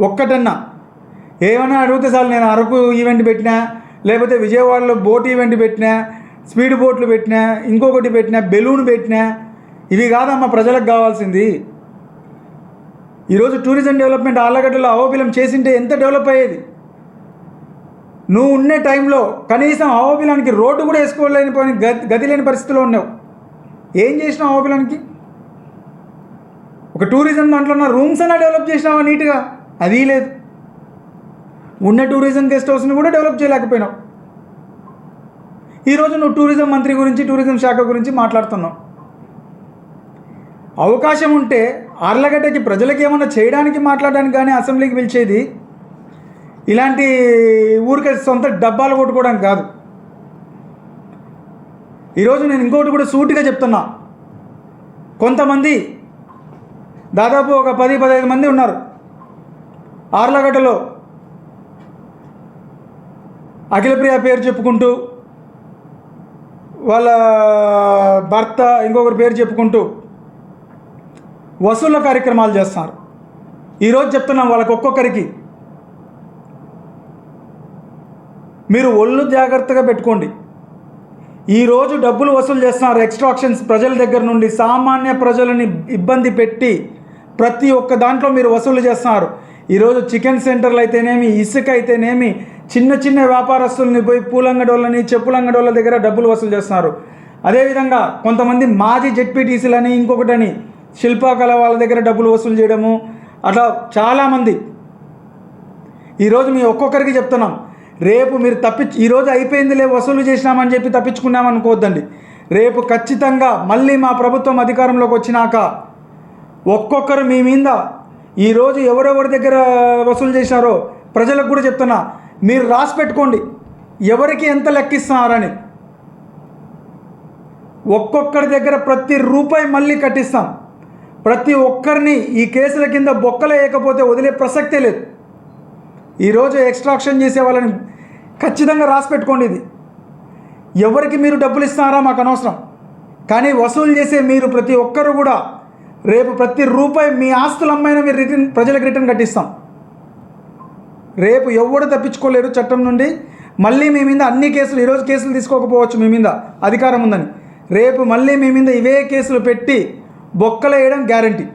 ఒక్కటన్నా ఏమైనా అడిగితే చాలు, నేను అరకు ఈవెంట్ పెట్టినా, లేకపోతే విజయవాడలో బోట్ ఈవెంట్ పెట్టినా, స్పీడ్ బోట్లు పెట్టినా, ఇంకొకటి పెట్టినా, బెలూన్ పెట్టినా. ఇవి కాదమ్మా ప్రజలకు కావాల్సింది. ఈరోజు టూరిజం డెవలప్మెంట్ ఆళ్ళగడ్డలో అహోబిలం చేసింటే ఎంత డెవలప్ అయ్యేది. నువ్వు ఉండే టైంలో కనీసం అహోబిలానికి రోడ్డు కూడా వేసుకోలేని గతి లేని పరిస్థితిలో ఉన్నావు. ఏం చేసినావు అహోబిలానికి? ఒక టూరిజం దాంట్లో ఉన్న రూమ్స్ అన్నా డెవలప్ చేసినావా నీట్గా? అది లేదు. ఉన్న టూరిజం గెస్ట్ హౌస్ని కూడా డెవలప్ చేయలేకపోయినావు. ఈరోజు నువ్వు టూరిజం మంత్రి గురించి, టూరిజం శాఖ గురించి మాట్లాడుతున్నావు. అవకాశం ఉంటే ఆర్లగడ్డకి ప్రజలకి ఏమన్నా చేయడానికి మాట్లాడడానికి కానీ అసెంబ్లీకి పిలిచేది ఇలాంటి ఊరికే సొంత డబ్బాలు కొట్టుకోవడానికి కాదు. ఈరోజు నేను ఇంకోటి కూడా సూటిగా చెప్తున్నా. కొంతమంది దాదాపు ఒక 10-15 మంది ఉన్నారు ఆర్లగడ్డలో అఖిలప్రియ పేరు చెప్పుకుంటూ, వాళ్ళ భర్త ఇంకొకరి పేరు చెప్పుకుంటూ వసూళ్ళ కార్యక్రమాలు చేస్తున్నారు. ఈరోజు చెప్తున్నాం వాళ్ళకి ఒక్కొక్కరికి మీరు ఒళ్ళు జాగ్రత్తగా పెట్టుకోండి. ఈరోజు డబ్బులు వసూలు చేస్తున్నారు ఎక్స్ట్రాక్షన్స్ ప్రజల దగ్గర నుండి. సామాన్య ప్రజలని ఇబ్బంది పెట్టి ప్రతి ఒక్క దాంట్లో మీరు వసూలు చేస్తున్నారు. ఈరోజు చికెన్ సెంటర్లు అయితేనేమి, ఇసుక అయితేనేమి, చిన్న చిన్న వ్యాపారస్తుల్ని పోయి పూలంగడోళ్ళని, చెప్పులంగడోళ్ళ దగ్గర డబ్బులు వసూలు చేస్తున్నారు. అదేవిధంగా కొంతమంది మాజీ జెడ్పీటీసీలని, ఇంకొకటని శిల్పకళ వాళ్ళ దగ్గర డబ్బులు వసూలు చేయడము, అట్లా చాలామంది. ఈరోజు మీ ఒక్కొక్కరికి చెప్తున్నాం, రేపు మీరు ఈరోజు అయిపోయిందిలే వసూలు చేసినామని చెప్పి తప్పించుకున్నామనుకోవద్దండి. రేపు ఖచ్చితంగా మళ్ళీ మా ప్రభుత్వం అధికారంలోకి వచ్చినాక ఒక్కొక్కరు మీ మీద ఈరోజు ఎవరెవరి దగ్గర వసూలు చేశారో ప్రజలకు కూడా చెప్తున్నా, మీరు రాసి పెట్టుకోండి ఎవరికి ఎంత లెక్కిస్తున్నారని. ఒక్కొక్కరి దగ్గర ప్రతి రూపాయి మళ్ళీ కట్టిస్తాం. ప్రతి ఒక్కరిని ఈ కేసుల కింద బొక్కలు వేయకపోతే వదిలే ప్రసక్తే లేదు. ఈరోజు ఎక్స్ట్రాక్షన్ చేసే వాళ్ళని ఖచ్చితంగా రాసి పెట్టుకోండి. ఇది ఎవరికి మీరు డబ్బులు ఇస్తున్నారా మాకు అనవసరం, కానీ వసూలు చేసే మీరు ప్రతి ఒక్కరు కూడా రేపు ప్రతి రూపాయి మీ ఆస్తులు అమ్మైనా మీరు ప్రజలకు రిటర్న్ కట్టిస్తాం. రేపు ఎవరు తప్పించుకోలేరు చట్టం నుండి. మళ్ళీ మీ మీద అన్ని కేసులు, ఈరోజు కేసులు తీసుకోకపోవచ్చు మీ మీద అధికారం ఉందని, రేపు మళ్ళీ మీ మీద ఇవే కేసులు పెట్టి బొక్కలు వేయడం గ్యారంటీ.